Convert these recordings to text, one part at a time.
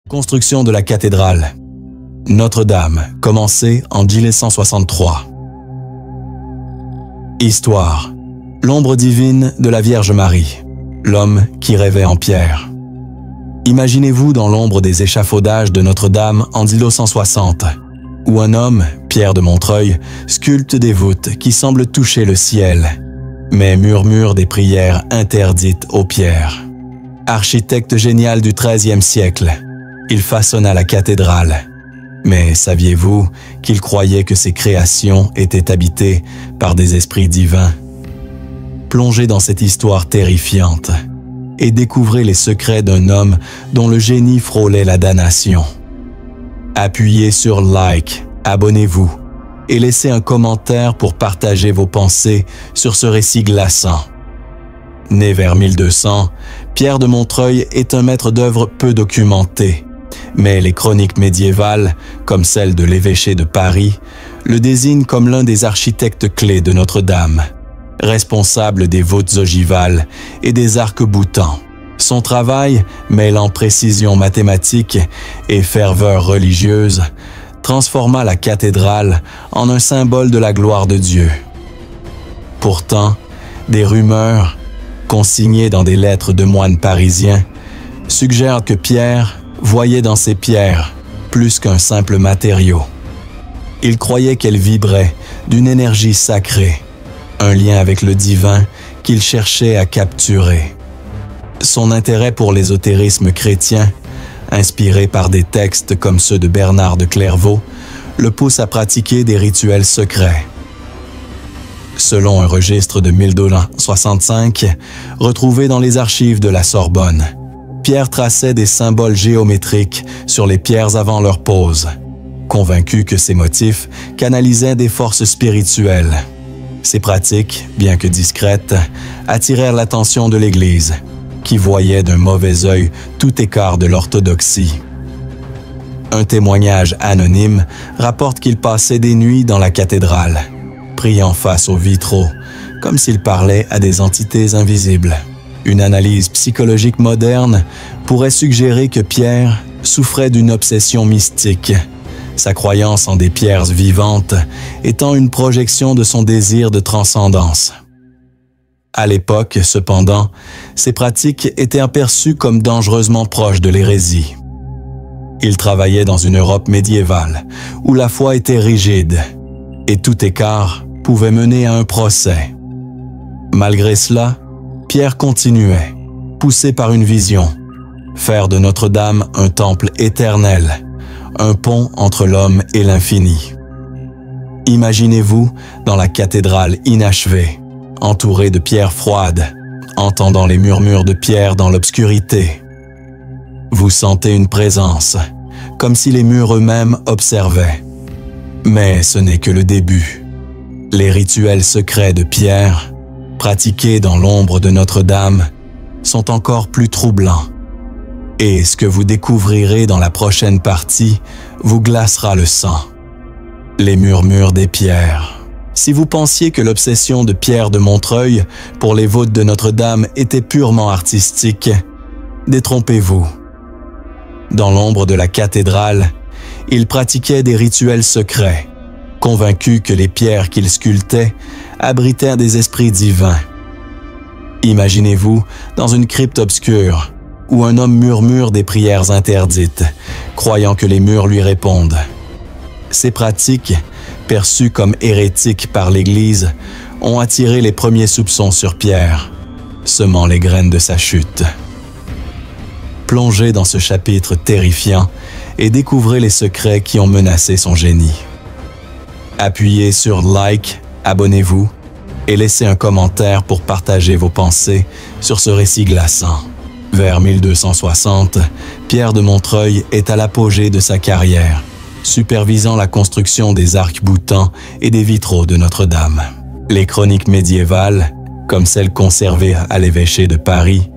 Construction de la cathédrale Notre-Dame, commencée en 1163. Histoire. L'ombre divine de la Vierge Marie, l'homme qui rêvait en pierre. Imaginez-vous dans l'ombre des échafaudages de Notre-Dame en 1160, où un homme, Pierre de Montreuil, sculpte des voûtes qui semblent toucher le ciel, mais murmure des prières interdites aux pierres. Architecte génial du XIIIe siècle, il façonna la cathédrale. Mais saviez-vous qu'il croyait que ses créations étaient habitées par des esprits divins? Plongez dans cette histoire terrifiante et découvrez les secrets d'un homme dont le génie frôlait la damnation. Appuyez sur like, abonnez-vous et laissez un commentaire pour partager vos pensées sur ce récit glaçant. Né vers 1200, Pierre de Montreuil est un maître d'œuvre peu documenté. Mais les chroniques médiévales, comme celle de l'évêché de Paris, le désignent comme l'un des architectes clés de Notre-Dame, responsable des voûtes ogivales et des arcs-boutants. Son travail, mêlant précision mathématique et ferveur religieuse, transforma la cathédrale en un symbole de la gloire de Dieu. Pourtant, des rumeurs, consignées dans des lettres de moines parisiens, suggèrent que Pierre voyait dans ces pierres plus qu'un simple matériau. Il croyait qu'elles vibraient d'une énergie sacrée, un lien avec le divin qu'il cherchait à capturer. Son intérêt pour l'ésotérisme chrétien, inspiré par des textes comme ceux de Bernard de Clairvaux, le pousse à pratiquer des rituels secrets. Selon un registre de 1265, retrouvé dans les archives de la Sorbonne, Pierre traçait des symboles géométriques sur les pierres avant leur pose, convaincu que ces motifs canalisaient des forces spirituelles. Ces pratiques, bien que discrètes, attirèrent l'attention de l'Église, qui voyait d'un mauvais œil tout écart de l'orthodoxie. Un témoignage anonyme rapporte qu'il passait des nuits dans la cathédrale, priant face aux vitraux, comme s'il parlait à des entités invisibles. Une analyse psychologique moderne pourrait suggérer que Pierre souffrait d'une obsession mystique, sa croyance en des pierres vivantes étant une projection de son désir de transcendance. À l'époque, cependant, ces pratiques étaient aperçues comme dangereusement proches de l'hérésie. Il travaillait dans une Europe médiévale, où la foi était rigide, et tout écart pouvait mener à un procès. Malgré cela, Pierre continuait, poussé par une vision, faire de Notre-Dame un temple éternel, un pont entre l'homme et l'infini. Imaginez-vous dans la cathédrale inachevée, entourée de pierres froides, entendant les murmures de Pierre dans l'obscurité. Vous sentez une présence, comme si les murs eux-mêmes observaient. Mais ce n'est que le début. Les rituels secrets de Pierre, pratiqués dans l'ombre de Notre-Dame, sont encore plus troublants. Et ce que vous découvrirez dans la prochaine partie vous glacera le sang. Les murmures des pierres. Si vous pensiez que l'obsession de Pierre de Montreuil pour les voûtes de Notre-Dame était purement artistique, détrompez-vous. Dans l'ombre de la cathédrale, il pratiquait des rituels secrets, convaincu que les pierres qu'il sculptait abritaient des esprits divins. Imaginez-vous dans une crypte obscure, où un homme murmure des prières interdites, croyant que les murs lui répondent. Ces pratiques, perçues comme hérétiques par l'Église, ont attiré les premiers soupçons sur Pierre, semant les graines de sa chute. Plongez dans ce chapitre terrifiant et découvrez les secrets qui ont menacé son génie. Appuyez sur like, abonnez-vous et laissez un commentaire pour partager vos pensées sur ce récit glaçant. Vers 1260, Pierre de Montreuil est à l'apogée de sa carrière, supervisant la construction des arcs-boutants et des vitraux de Notre-Dame. Les chroniques médiévales, comme celles conservées à l'évêché de Paris,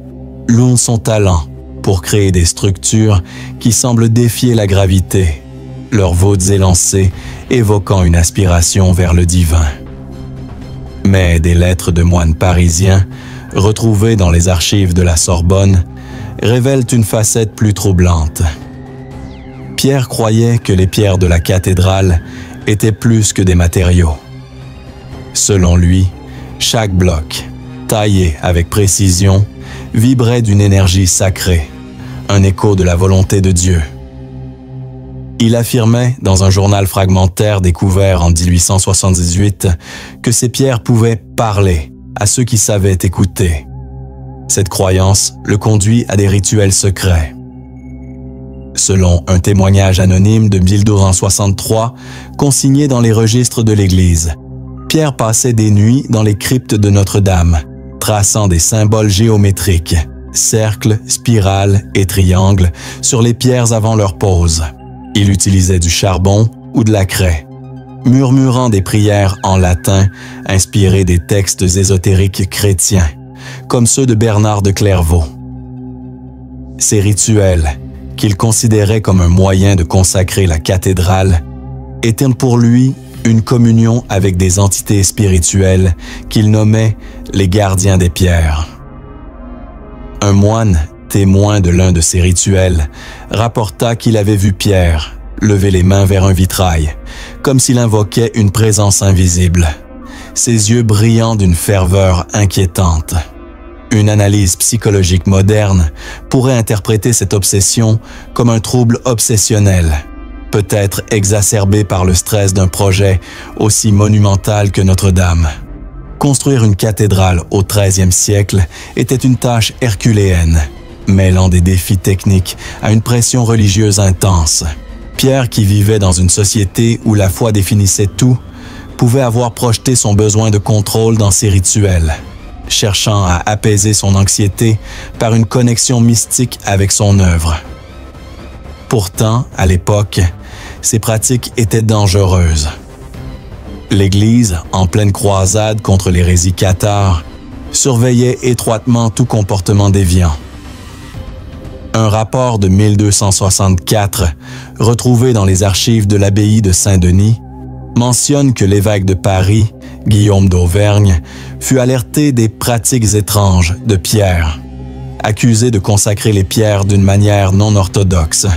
louent son talent pour créer des structures qui semblent défier la gravité, leurs voûtes élancées évoquant une aspiration vers le divin. Mais des lettres de moines parisiens, retrouvées dans les archives de la Sorbonne, révèlent une facette plus troublante. Pierre croyait que les pierres de la cathédrale étaient plus que des matériaux. Selon lui, chaque bloc, taillé avec précision, vibrait d'une énergie sacrée, un écho de la volonté de Dieu. Il affirmait, dans un journal fragmentaire découvert en 1878, que ces pierres pouvaient parler à ceux qui savaient écouter. Cette croyance le conduit à des rituels secrets. Selon un témoignage anonyme de Bildurant 63, consigné dans les registres de l'Église, Pierre passait des nuits dans les cryptes de Notre-Dame, traçant des symboles géométriques, cercles, spirales et triangles, sur les pierres avant leur pose. Il utilisait du charbon ou de la craie, murmurant des prières en latin inspirées des textes ésotériques chrétiens, comme ceux de Bernard de Clairvaux. Ces rituels, qu'il considérait comme un moyen de consacrer la cathédrale, étaient pour lui une communion avec des entités spirituelles qu'il nommait les gardiens des pierres. Un moine, témoin de l'un de ces rituels, rapporta qu'il avait vu Pierre lever les mains vers un vitrail, comme s'il invoquait une présence invisible, ses yeux brillants d'une ferveur inquiétante. Une analyse psychologique moderne pourrait interpréter cette obsession comme un trouble obsessionnel, peut-être exacerbé par le stress d'un projet aussi monumental que Notre-Dame. Construire une cathédrale au XIIIe siècle était une tâche herculéenne, mêlant des défis techniques à une pression religieuse intense. Pierre, qui vivait dans une société où la foi définissait tout, pouvait avoir projeté son besoin de contrôle dans ses rituels, cherchant à apaiser son anxiété par une connexion mystique avec son œuvre. Pourtant, à l'époque, ces pratiques étaient dangereuses. L'Église, en pleine croisade contre l'hérésie cathare, surveillait étroitement tout comportement déviant. Un rapport de 1264, retrouvé dans les archives de l'abbaye de Saint-Denis, mentionne que l'évêque de Paris, Guillaume d'Auvergne, fut alerté des pratiques étranges de Pierre, accusé de consacrer les pierres d'une manière non orthodoxe.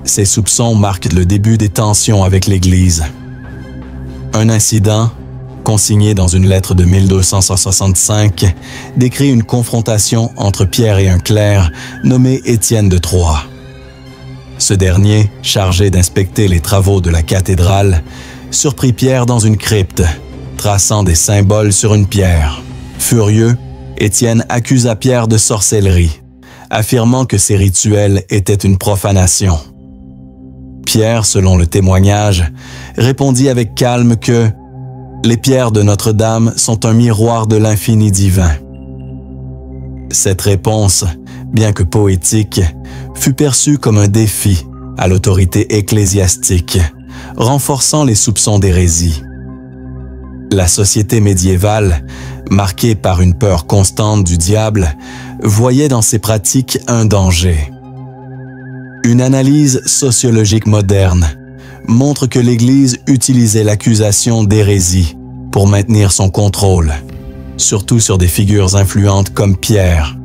Ces soupçons marquent le début des tensions avec l'Église. Un incident, consigné dans une lettre de 1265, décrit une confrontation entre Pierre et un clerc nommé Étienne de Troyes. Ce dernier, chargé d'inspecter les travaux de la cathédrale, surprit Pierre dans une crypte, traçant des symboles sur une pierre. Furieux, Étienne accusa Pierre de sorcellerie, affirmant que ces rituels étaient une profanation. Pierre, selon le témoignage, répondit avec calme que « Les pierres de Notre-Dame sont un miroir de l'infini divin ». Cette réponse, bien que poétique, fut perçue comme un défi à l'autorité ecclésiastique, renforçant les soupçons d'hérésie. La société médiévale, marquée par une peur constante du diable, voyait dans ces pratiques un danger. Une analyse sociologique moderne montre que l'Église utilisait l'accusation d'hérésie pour maintenir son contrôle, surtout sur des figures influentes comme Pierre,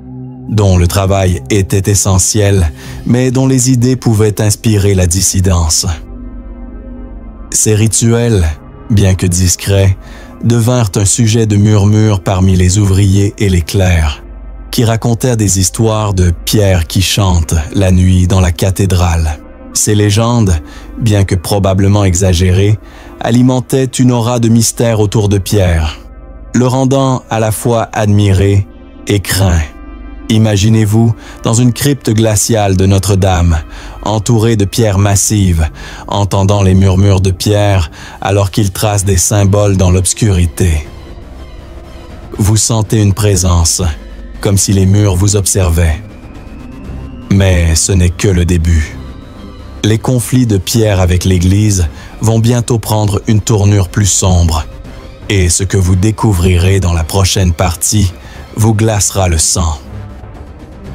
dont le travail était essentiel, mais dont les idées pouvaient inspirer la dissidence. Ces rituels, bien que discrets, devinrent un sujet de murmure parmi les ouvriers et les clercs, qui racontèrent des histoires de Pierre qui chante la nuit dans la cathédrale. Ces légendes, bien que probablement exagérées, alimentaient une aura de mystère autour de Pierre, le rendant à la fois admiré et craint. Imaginez-vous dans une crypte glaciale de Notre-Dame, entourée de pierres massives, entendant les murmures de Pierre alors qu'il trace des symboles dans l'obscurité. Vous sentez une présence, comme si les murs vous observaient. Mais ce n'est que le début. Les conflits de Pierre avec l'Église vont bientôt prendre une tournure plus sombre, et ce que vous découvrirez dans la prochaine partie vous glacera le sang.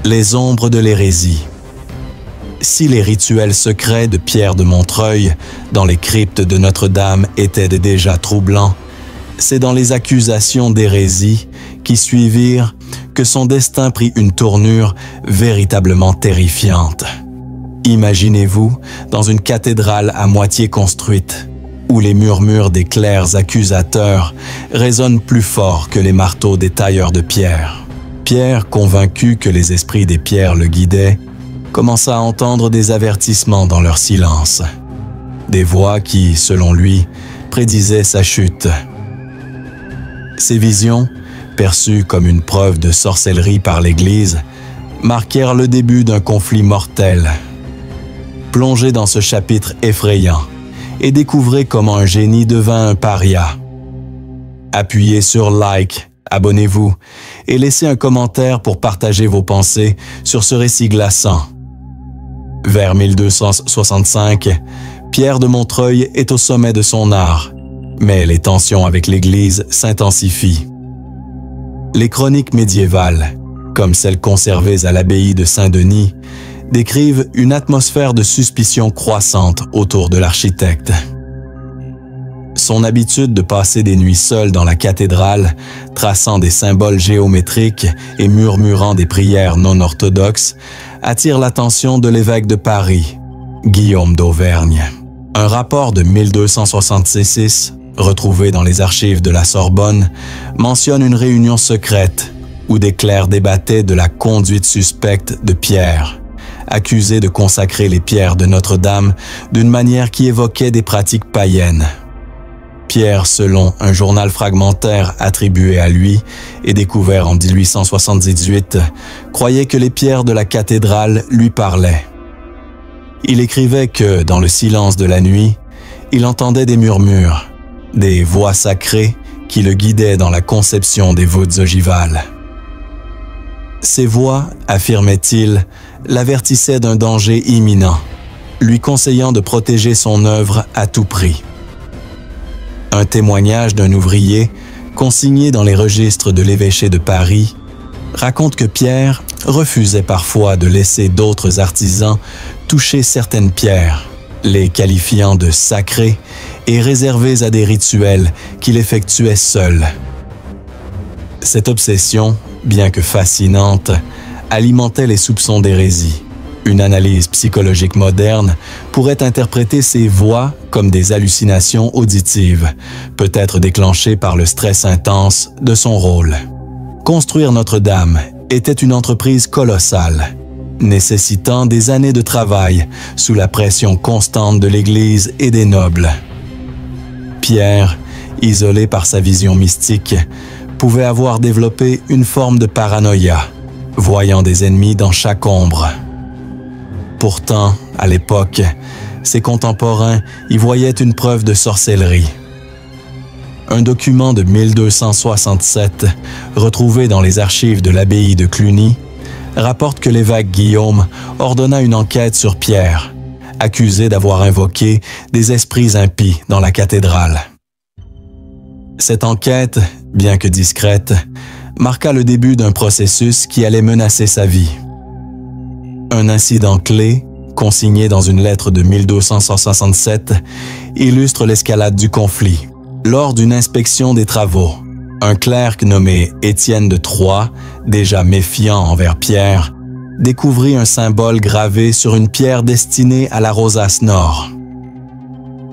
Les ombres de l'hérésie. Si les rituels secrets de Pierre de Montreuil dans les cryptes de Notre-Dame étaient déjà troublants, c'est dans les accusations d'hérésie qui suivirent que son destin prit une tournure véritablement terrifiante. Imaginez-vous dans une cathédrale à moitié construite, où les murmures des clercs accusateurs résonnent plus fort que les marteaux des tailleurs de pierre. Pierre, convaincu que les esprits des pierres le guidaient, commença à entendre des avertissements dans leur silence. Des voix qui, selon lui, prédisaient sa chute. Ces visions, perçues comme une preuve de sorcellerie par l'Église, marquèrent le début d'un conflit mortel. Plongez dans ce chapitre effrayant et découvrez comment un génie devint un paria. Appuyez sur like, abonnez-vous et laissez un commentaire pour partager vos pensées sur ce récit glaçant. Vers 1265, Pierre de Montreuil est au sommet de son art, mais les tensions avec l'Église s'intensifient. Les chroniques médiévales, comme celles conservées à l'abbaye de Saint-Denis, décrivent une atmosphère de suspicion croissante autour de l'architecte. Son habitude de passer des nuits seul dans la cathédrale, traçant des symboles géométriques et murmurant des prières non orthodoxes, attire l'attention de l'évêque de Paris, Guillaume d'Auvergne. Un rapport de 1266, retrouvé dans les archives de la Sorbonne, mentionne une réunion secrète où des clercs débattaient de la conduite suspecte de Pierre, accusé de consacrer les pierres de Notre-Dame d'une manière qui évoquait des pratiques païennes. Pierre, selon un journal fragmentaire attribué à lui et découvert en 1878, croyait que les pierres de la cathédrale lui parlaient. Il écrivait que, dans le silence de la nuit, il entendait des murmures, des voix sacrées qui le guidaient dans la conception des voûtes ogivales. Ces voix, affirmait-il, l'avertissaient d'un danger imminent, lui conseillant de protéger son œuvre à tout prix. Un témoignage d'un ouvrier, consigné dans les registres de l'évêché de Paris, raconte que Pierre refusait parfois de laisser d'autres artisans toucher certaines pierres, les qualifiant de sacrées et réservées à des rituels qu'il effectuait seul. Cette obsession, bien que fascinante, alimentait les soupçons d'hérésie. Une analyse psychologique moderne pourrait interpréter ces voix comme des hallucinations auditives, peut-être déclenchées par le stress intense de son rôle. Construire Notre-Dame était une entreprise colossale, nécessitant des années de travail sous la pression constante de l'Église et des nobles. Pierre, isolé par sa vision mystique, pouvait avoir développé une forme de paranoïa, voyant des ennemis dans chaque ombre. Pourtant, à l'époque, ses contemporains y voyaient une preuve de sorcellerie. Un document de 1267, retrouvé dans les archives de l'abbaye de Cluny, rapporte que l'évêque Guillaume ordonna une enquête sur Pierre, accusé d'avoir invoqué des esprits impies dans la cathédrale. Cette enquête, bien que discrète, marqua le début d'un processus qui allait menacer sa vie. Un incident clé, consigné dans une lettre de 1267, illustre l'escalade du conflit. Lors d'une inspection des travaux, un clerc nommé Étienne de Troyes, déjà méfiant envers Pierre, découvrit un symbole gravé sur une pierre destinée à la rosace nord.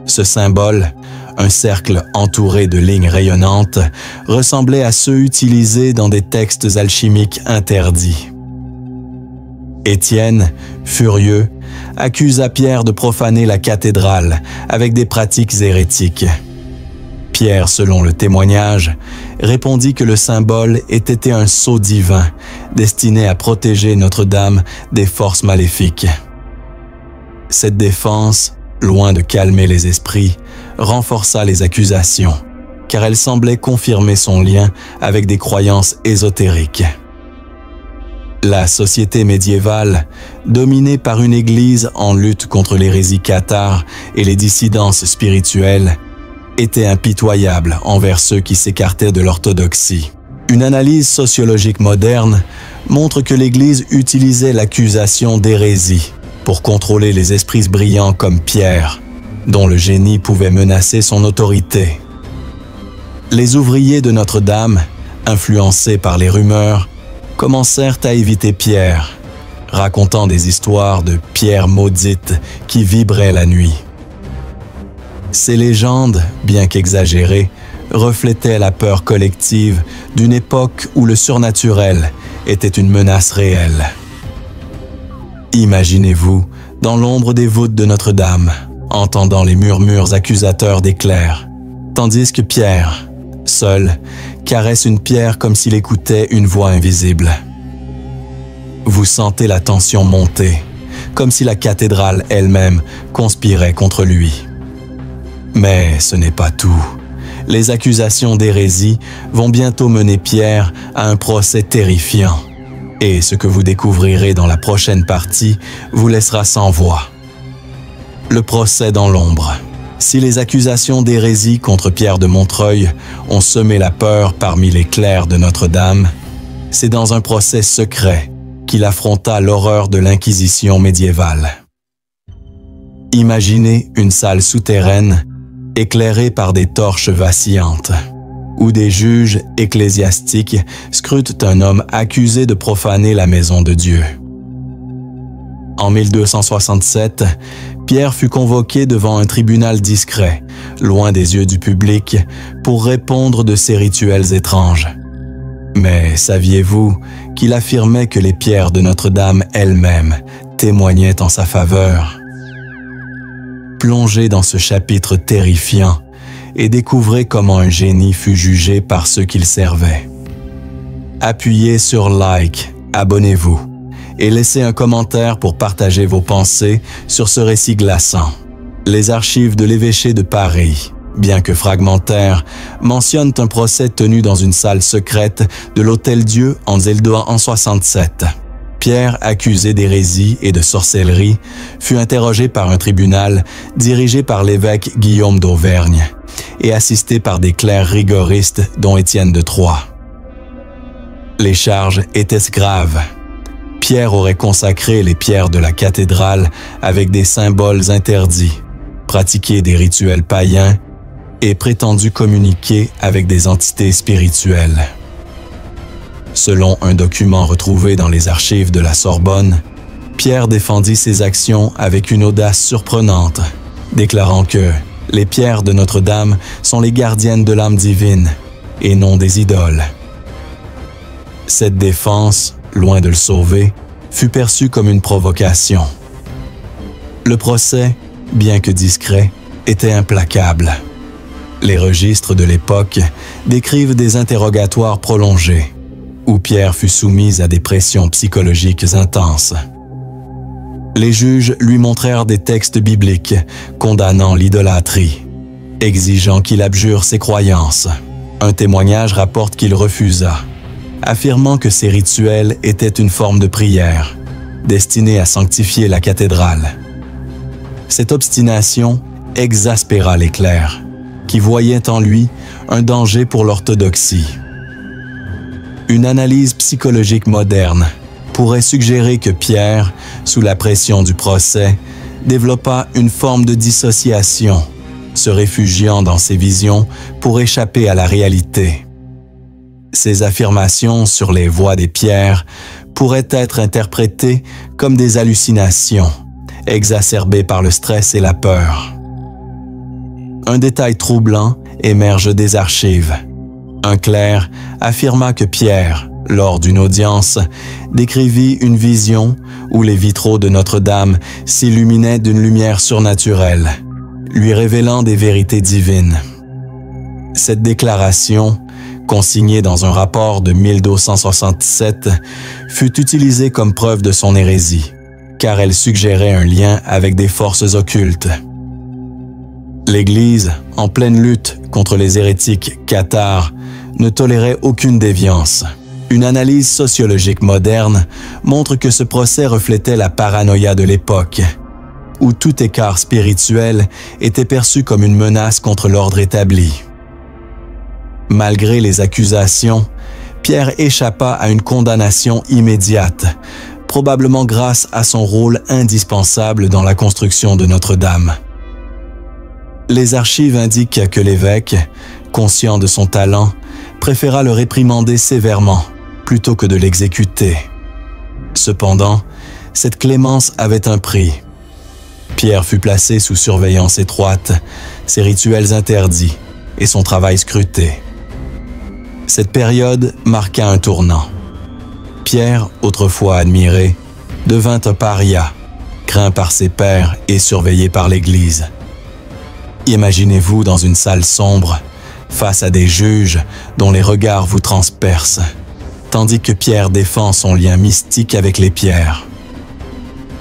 Ce symbole, un cercle entouré de lignes rayonnantes, ressemblait à ceux utilisés dans des textes alchimiques interdits. Étienne, furieux, accusa Pierre de profaner la cathédrale avec des pratiques hérétiques. Pierre, selon le témoignage, répondit que le symbole était un sceau divin destiné à protéger Notre-Dame des forces maléfiques. Cette défense, loin de calmer les esprits, renforça les accusations, car elle semblait confirmer son lien avec des croyances ésotériques. La société médiévale, dominée par une église en lutte contre l'hérésie cathare et les dissidences spirituelles, était impitoyable envers ceux qui s'écartaient de l'orthodoxie. Une analyse sociologique moderne montre que l'Église utilisait l'accusation d'hérésie pour contrôler les esprits brillants comme Pierre, dont le génie pouvait menacer son autorité. Les ouvriers de Notre-Dame, influencés par les rumeurs, commencèrent à éviter Pierre, racontant des histoires de pierres maudites qui vibraient la nuit. Ces légendes, bien qu'exagérées, reflétaient la peur collective d'une époque où le surnaturel était une menace réelle. Imaginez-vous, dans l'ombre des voûtes de Notre-Dame, entendant les murmures accusateurs des clercs, tandis que Pierre, seul, caresse une pierre comme s'il écoutait une voix invisible. Vous sentez la tension monter, comme si la cathédrale elle-même conspirait contre lui. Mais ce n'est pas tout. Les accusations d'hérésie vont bientôt mener Pierre à un procès terrifiant. Et ce que vous découvrirez dans la prochaine partie vous laissera sans voix. Le procès dans l'ombre. Si les accusations d'hérésie contre Pierre de Montreuil ont semé la peur parmi les clercs de Notre-Dame, c'est dans un procès secret qu'il affronta l'horreur de l'Inquisition médiévale. Imaginez une salle souterraine éclairée par des torches vacillantes, où des juges ecclésiastiques scrutent un homme accusé de profaner la maison de Dieu. En 1267, Pierre fut convoqué devant un tribunal discret, loin des yeux du public, pour répondre de ces rituels étranges. Mais saviez-vous qu'il affirmait que les pierres de Notre-Dame elles-mêmes témoignaient en sa faveur? Plongez dans ce chapitre terrifiant et découvrez comment un génie fut jugé par ceux qu'il servait. Appuyez sur like, abonnez-vous et laissez un commentaire pour partager vos pensées sur ce récit glaçant. Les archives de l'évêché de Paris, bien que fragmentaires, mentionnent un procès tenu dans une salle secrète de l'Hôtel-Dieu en 1967. Pierre, accusé d'hérésie et de sorcellerie, fut interrogé par un tribunal dirigé par l'évêque Guillaume d'Auvergne et assisté par des clercs rigoristes dont Étienne de Troyes. Les charges étaient graves. Pierre aurait consacré les pierres de la cathédrale avec des symboles interdits, pratiqué des rituels païens et prétendu communiquer avec des entités spirituelles. Selon un document retrouvé dans les archives de la Sorbonne, Pierre défendit ses actions avec une audace surprenante, déclarant que les pierres de Notre-Dame sont les gardiennes de l'âme divine et non des idoles. Cette défense, loin de le sauver, fut perçue comme une provocation. Le procès, bien que discret, était implacable. Les registres de l'époque décrivent des interrogatoires prolongés, où Pierre fut soumis à des pressions psychologiques intenses. Les juges lui montrèrent des textes bibliques condamnant l'idolâtrie, exigeant qu'il abjure ses croyances. Un témoignage rapporte qu'il refusa, affirmant que ces rituels étaient une forme de prière, destinée à sanctifier la cathédrale. Cette obstination exaspéra les clercs, qui voyaient en lui un danger pour l'orthodoxie. Une analyse psychologique moderne pourrait suggérer que Pierre, sous la pression du procès, développa une forme de dissociation, se réfugiant dans ses visions pour échapper à la réalité. Ces affirmations sur les voix des pierres pourraient être interprétées comme des hallucinations, exacerbées par le stress et la peur. Un détail troublant émerge des archives. Un clerc affirma que Pierre, lors d'une audience, décrivit une vision où les vitraux de Notre-Dame s'illuminaient d'une lumière surnaturelle, lui révélant des vérités divines. Cette déclaration, consignée dans un rapport de 1267, fut utilisée comme preuve de son hérésie, car elle suggérait un lien avec des forces occultes. L'Église, en pleine lutte contre les hérétiques cathares, ne tolérait aucune déviance. Une analyse sociologique moderne montre que ce procès reflétait la paranoïa de l'époque, où tout écart spirituel était perçu comme une menace contre l'ordre établi. Malgré les accusations, Pierre échappa à une condamnation immédiate, probablement grâce à son rôle indispensable dans la construction de Notre-Dame. Les archives indiquent que l'évêque, conscient de son talent, préféra le réprimander sévèrement plutôt que de l'exécuter. Cependant, cette clémence avait un prix. Pierre fut placé sous surveillance étroite, ses rituels interdits et son travail scruté. Cette période marqua un tournant. Pierre, autrefois admiré, devint un paria, craint par ses pairs et surveillé par l'Église. Imaginez-vous dans une salle sombre, face à des juges dont les regards vous transpercent, tandis que Pierre défend son lien mystique avec les pierres.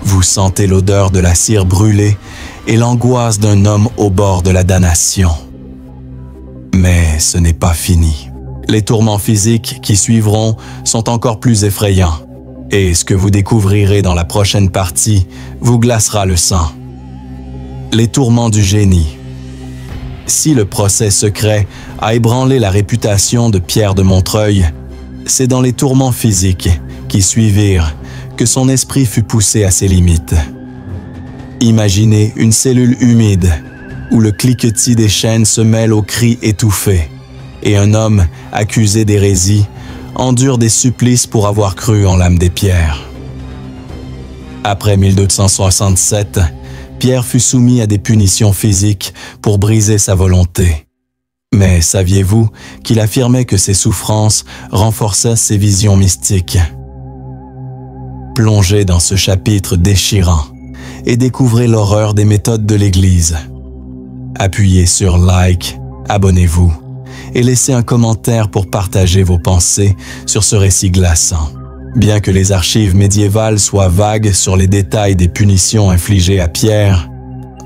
Vous sentez l'odeur de la cire brûlée et l'angoisse d'un homme au bord de la damnation. Mais ce n'est pas fini. Les tourments physiques qui suivront sont encore plus effrayants, et ce que vous découvrirez dans la prochaine partie vous glacera le sang. Les tourments du génie. Si le procès secret a ébranlé la réputation de Pierre de Montreuil, c'est dans les tourments physiques qui suivirent que son esprit fut poussé à ses limites. Imaginez une cellule humide où le cliquetis des chaînes se mêle aux cris étouffés et un homme accusé d'hérésie endure des supplices pour avoir cru en l'âme des pierres. Après 1267, Pierre fut soumis à des punitions physiques pour briser sa volonté. Mais saviez-vous qu'il affirmait que ses souffrances renforçaient ses visions mystiques? Plongez dans ce chapitre déchirant et découvrez l'horreur des méthodes de l'Église. Appuyez sur like, abonnez-vous et laissez un commentaire pour partager vos pensées sur ce récit glaçant. Bien que les archives médiévales soient vagues sur les détails des punitions infligées à Pierre,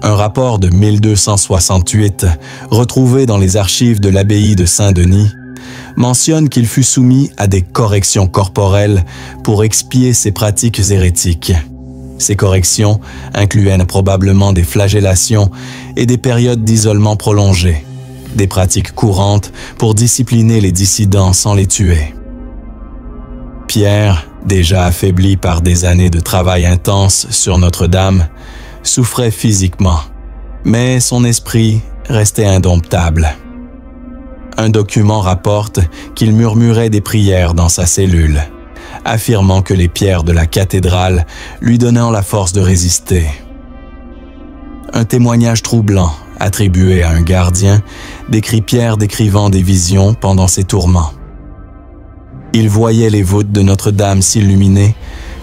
un rapport de 1268, retrouvé dans les archives de l'abbaye de Saint-Denis, mentionne qu'il fut soumis à des corrections corporelles pour expier ses pratiques hérétiques. Ces corrections incluaient probablement des flagellations et des périodes d'isolement prolongées, des pratiques courantes pour discipliner les dissidents sans les tuer. Pierre, déjà affaibli par des années de travail intense sur Notre-Dame, souffrait physiquement, mais son esprit restait indomptable. Un document rapporte qu'il murmurait des prières dans sa cellule, affirmant que les pierres de la cathédrale lui donnaient la force de résister. Un témoignage troublant, attribué à un gardien, décrit Pierre décrivant des visions pendant ses tourments. Il voyait les voûtes de Notre-Dame s'illuminer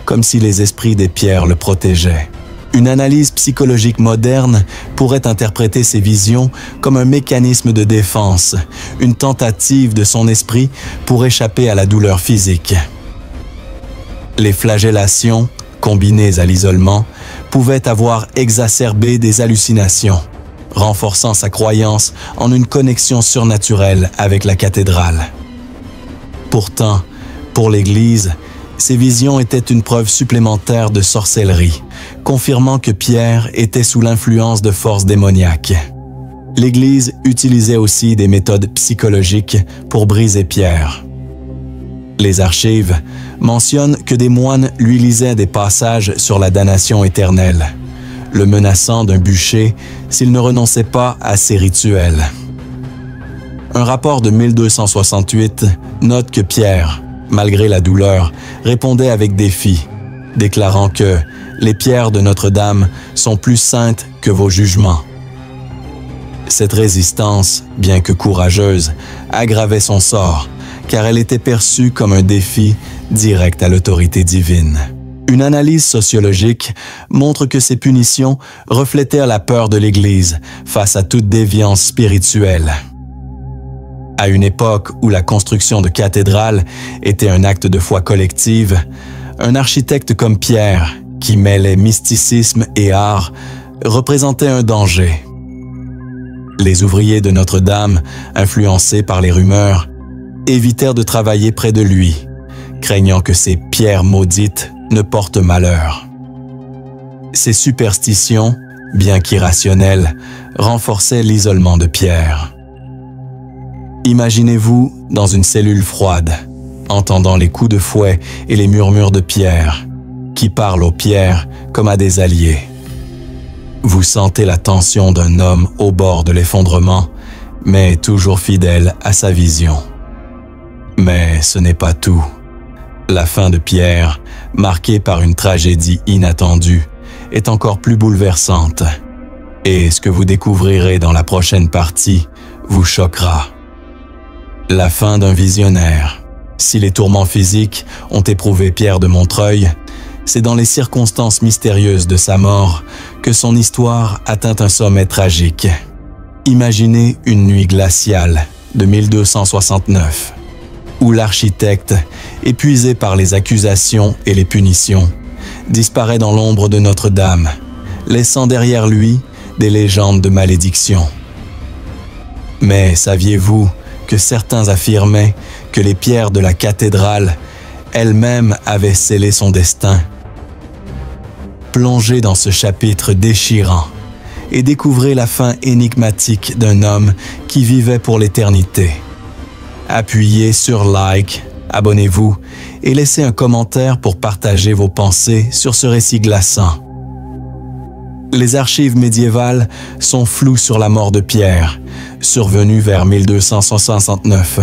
comme si les esprits des pierres le protégeaient. Une analyse psychologique moderne pourrait interpréter ces visions comme un mécanisme de défense, une tentative de son esprit pour échapper à la douleur physique. Les flagellations, combinées à l'isolement, pouvaient avoir exacerbé des hallucinations, renforçant sa croyance en une connexion surnaturelle avec la cathédrale. Pourtant, pour l'Église, ces visions étaient une preuve supplémentaire de sorcellerie, confirmant que Pierre était sous l'influence de forces démoniaques. L'Église utilisait aussi des méthodes psychologiques pour briser Pierre. Les archives mentionnent que des moines lui lisaient des passages sur la damnation éternelle, le menaçant d'un bûcher s'il ne renonçait pas à ses rituels. Un rapport de 1268 note que Pierre, malgré la douleur, répondait avec défi, déclarant que « les pierres de Notre-Dame sont plus saintes que vos jugements ». Cette résistance, bien que courageuse, aggravait son sort, car elle était perçue comme un défi direct à l'autorité divine. Une analyse sociologique montre que ces punitions reflétèrent la peur de l'Église face à toute déviance spirituelle. À une époque où la construction de cathédrales était un acte de foi collective, un architecte comme Pierre, qui mêlait mysticisme et art, représentait un danger. Les ouvriers de Notre-Dame, influencés par les rumeurs, évitèrent de travailler près de lui, craignant que ces pierres maudites ne portent malheur. Ces superstitions, bien qu'irrationnelles, renforçaient l'isolement de Pierre. Imaginez-vous dans une cellule froide, entendant les coups de fouet et les murmures de Pierre, qui parlent aux pierres comme à des alliés. Vous sentez la tension d'un homme au bord de l'effondrement, mais toujours fidèle à sa vision. Mais ce n'est pas tout. La fin de Pierre, marquée par une tragédie inattendue, est encore plus bouleversante. Et ce que vous découvrirez dans la prochaine partie vous choquera. La fin d'un visionnaire. Si les tourments physiques ont éprouvé Pierre de Montreuil, c'est dans les circonstances mystérieuses de sa mort que son histoire atteint un sommet tragique. Imaginez une nuit glaciale de 1269, où l'architecte, épuisé par les accusations et les punitions, disparaît dans l'ombre de Notre-Dame, laissant derrière lui des légendes de malédiction. Mais saviez-vous que certains affirmaient que les pierres de la cathédrale elles-mêmes avaient scellé son destin? Plongez dans ce chapitre déchirant et découvrez la fin énigmatique d'un homme qui vivait pour l'éternité. Appuyez sur like, abonnez-vous et laissez un commentaire pour partager vos pensées sur ce récit glaçant. Les archives médiévales sont floues sur la mort de Pierre, survenue vers 1269.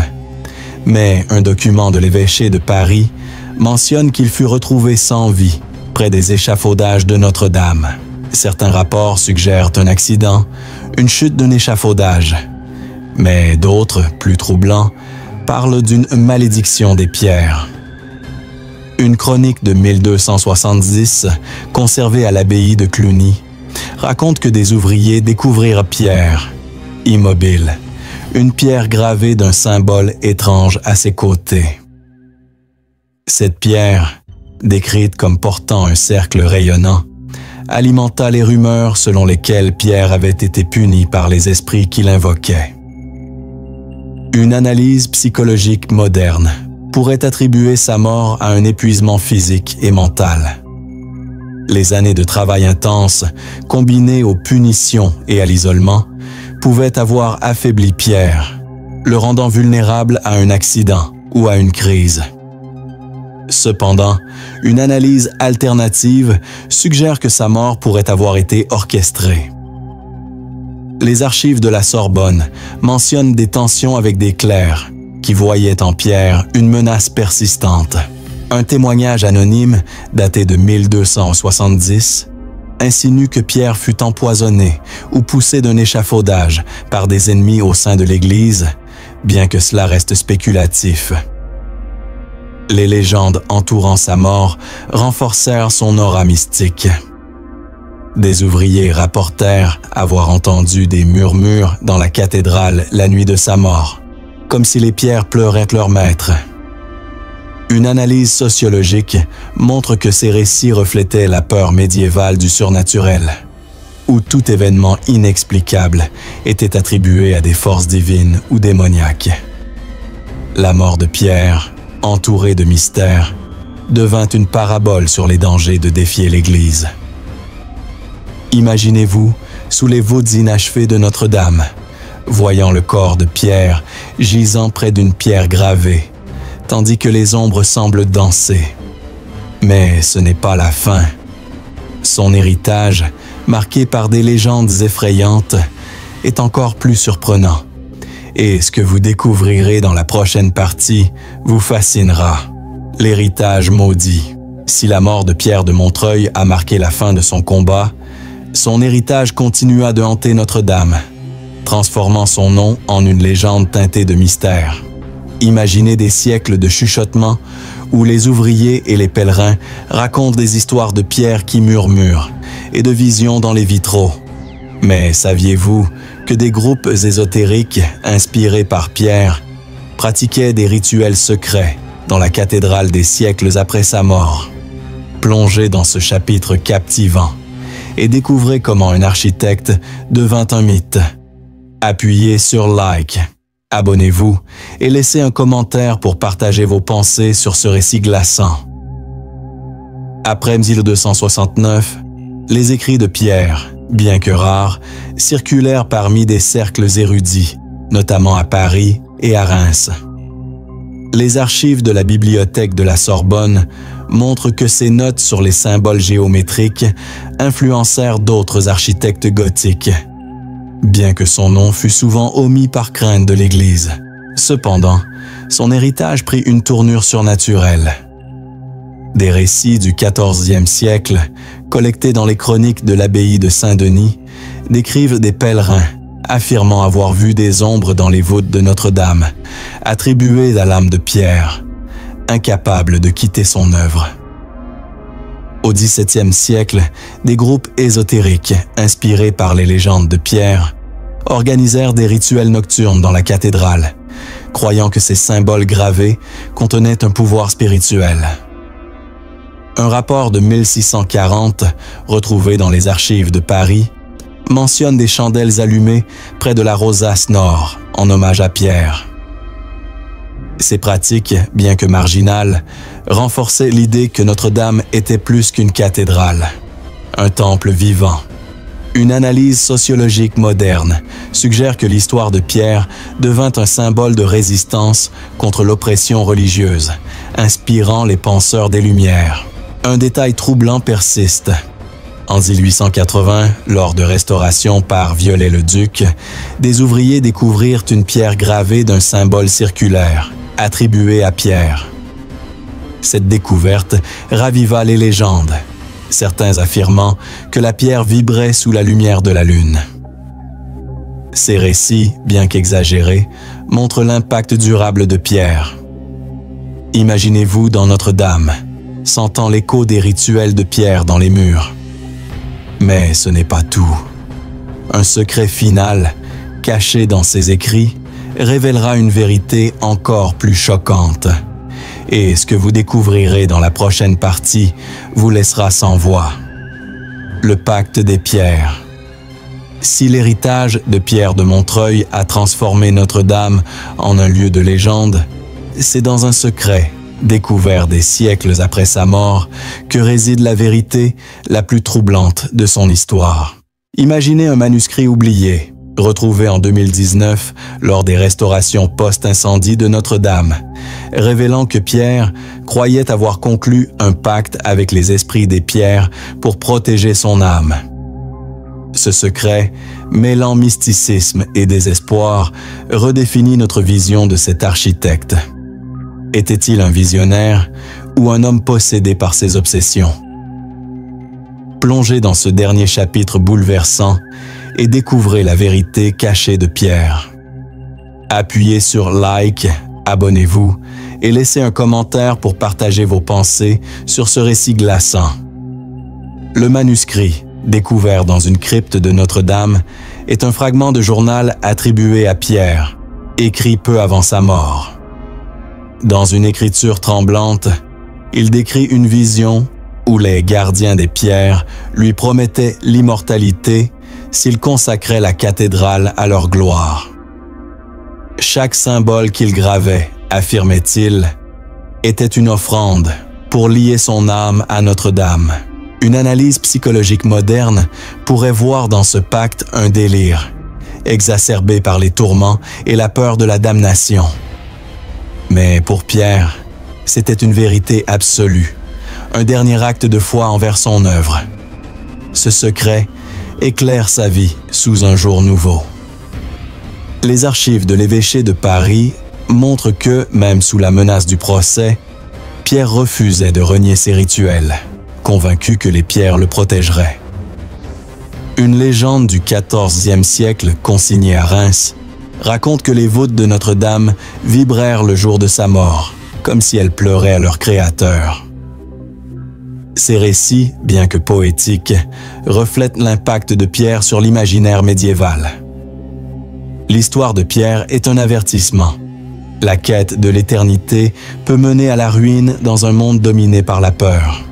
Mais un document de l'évêché de Paris mentionne qu'il fut retrouvé sans vie près des échafaudages de Notre-Dame. Certains rapports suggèrent un accident, une chute d'un échafaudage. Mais d'autres, plus troublants, parlent d'une malédiction des pierres. Une chronique de 1270, conservée à l'abbaye de Cluny, raconte que des ouvriers découvrirent Pierre, immobile, une pierre gravée d'un symbole étrange à ses côtés. Cette pierre, décrite comme portant un cercle rayonnant, alimenta les rumeurs selon lesquelles Pierre avait été puni par les esprits qui l'invoquaient. Une analyse psychologique moderne pourrait attribuer sa mort à un épuisement physique et mental. Les années de travail intense, combinées aux punitions et à l'isolement, pouvaient avoir affaibli Pierre, le rendant vulnérable à un accident ou à une crise. Cependant, une analyse alternative suggère que sa mort pourrait avoir été orchestrée. Les archives de la Sorbonne mentionnent des tensions avec des clercs qui voyaient en Pierre une menace persistante. Un témoignage anonyme, daté de 1270, insinue que Pierre fut empoisonné ou poussé d'un échafaudage par des ennemis au sein de l'Église, bien que cela reste spéculatif. Les légendes entourant sa mort renforcèrent son aura mystique. Des ouvriers rapportèrent avoir entendu des murmures dans la cathédrale la nuit de sa mort, comme si les pierres pleuraient leur maître. Une analyse sociologique montre que ces récits reflétaient la peur médiévale du surnaturel, où tout événement inexplicable était attribué à des forces divines ou démoniaques. La mort de Pierre, entourée de mystères, devint une parabole sur les dangers de défier l'Église. Imaginez-vous sous les voûtes inachevées de Notre-Dame, voyant le corps de Pierre gisant près d'une pierre gravée, tandis que les ombres semblent danser. Mais ce n'est pas la fin. Son héritage, marqué par des légendes effrayantes, est encore plus surprenant. Et ce que vous découvrirez dans la prochaine partie vous fascinera. L'héritage maudit. Si la mort de Pierre de Montreuil a marqué la fin de son combat, son héritage continua de hanter Notre-Dame, transformant son nom en une légende teintée de mystère. Imaginez des siècles de chuchotements où les ouvriers et les pèlerins racontent des histoires de pierres qui murmurent et de visions dans les vitraux. Mais saviez-vous que des groupes ésotériques inspirés par Pierre pratiquaient des rituels secrets dans la cathédrale des siècles après sa mort? Plongez dans ce chapitre captivant et découvrez comment un architecte devint un mythe. Appuyez sur like, abonnez-vous et laissez un commentaire pour partager vos pensées sur ce récit glaçant. Après 1269, les écrits de Pierre, bien que rares, circulèrent parmi des cercles érudits, notamment à Paris et à Reims. Les archives de la bibliothèque de la Sorbonne montrent que ces notes sur les symboles géométriques influencèrent d'autres architectes gothiques, bien que son nom fût souvent omis par crainte de l'Église. Cependant, son héritage prit une tournure surnaturelle. Des récits du XIVe siècle, collectés dans les chroniques de l'abbaye de Saint-Denis, décrivent des pèlerins affirmant avoir vu des ombres dans les voûtes de Notre-Dame, attribuées à l'âme de Pierre, incapable de quitter son œuvre. Au XVIIe siècle, des groupes ésotériques, inspirés par les légendes de Pierre, organisèrent des rituels nocturnes dans la cathédrale, croyant que ces symboles gravés contenaient un pouvoir spirituel. Un rapport de 1640, retrouvé dans les archives de Paris, mentionne des chandelles allumées près de la rosace nord, en hommage à Pierre. Ces pratiques, bien que marginales, renforçaient l'idée que Notre-Dame était plus qu'une cathédrale, un temple vivant. Une analyse sociologique moderne suggère que l'histoire de Pierre devint un symbole de résistance contre l'oppression religieuse, inspirant les penseurs des Lumières. Un détail troublant persiste. En 1880, lors de restauration par Viollet-le-Duc, des ouvriers découvrirent une pierre gravée d'un symbole circulaire, attribué à Pierre. Cette découverte raviva les légendes, certains affirmant que la pierre vibrait sous la lumière de la lune. Ces récits, bien qu'exagérés, montrent l'impact durable de Pierre. Imaginez-vous dans Notre-Dame, sentant l'écho des rituels de Pierre dans les murs. Mais ce n'est pas tout. Un secret final, caché dans ses écrits, révélera une vérité encore plus choquante. Et ce que vous découvrirez dans la prochaine partie vous laissera sans voix. Le pacte des pierres. Si l'héritage de Pierre de Montreuil a transformé Notre-Dame en un lieu de légende, c'est dans un secret, découvert des siècles après sa mort, que réside la vérité la plus troublante de son histoire. Imaginez un manuscrit oublié, retrouvé en 2019 lors des restaurations post-incendie de Notre-Dame, révélant que Pierre croyait avoir conclu un pacte avec les esprits des pierres pour protéger son âme. Ce secret, mêlant mysticisme et désespoir, redéfinit notre vision de cet architecte. Était-il un visionnaire ou un homme possédé par ses obsessions? Plongez dans ce dernier chapitre bouleversant et découvrez la vérité cachée de Pierre. Appuyez sur like, abonnez-vous et laissez un commentaire pour partager vos pensées sur ce récit glaçant. Le manuscrit, découvert dans une crypte de Notre-Dame, est un fragment de journal attribué à Pierre, écrit peu avant sa mort. Dans une écriture tremblante, il décrit une vision où les gardiens des pierres lui promettaient l'immortalité s'il consacrait la cathédrale à leur gloire. Chaque symbole qu'il gravait, affirmait-il, était une offrande pour lier son âme à Notre-Dame. Une analyse psychologique moderne pourrait voir dans ce pacte un délire, exacerbé par les tourments et la peur de la damnation. Mais pour Pierre, c'était une vérité absolue, un dernier acte de foi envers son œuvre. Ce secret éclaire sa vie sous un jour nouveau. Les archives de l'évêché de Paris montrent que, même sous la menace du procès, Pierre refusait de renier ses rituels, convaincu que les pierres le protégeraient. Une légende du XIVe siècle consignée à Reims raconte que les voûtes de Notre-Dame vibrèrent le jour de sa mort, comme si elles pleuraient à leur créateur. Ces récits, bien que poétiques, reflètent l'impact de Pierre sur l'imaginaire médiéval. L'histoire de Pierre est un avertissement. La quête de l'éternité peut mener à la ruine dans un monde dominé par la peur.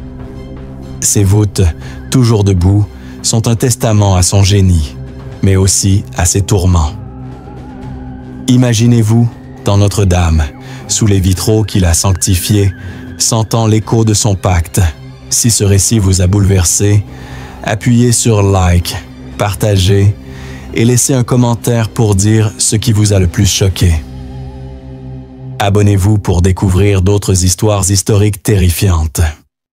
Ces voûtes, toujours debout, sont un testament à son génie, mais aussi à ses tourments. Imaginez-vous dans Notre-Dame, sous les vitraux qu'il a sanctifiés, sentant l'écho de son pacte. Si ce récit vous a bouleversé, appuyez sur like, partagez et laissez un commentaire pour dire ce qui vous a le plus choqué. Abonnez-vous pour découvrir d'autres histoires historiques terrifiantes.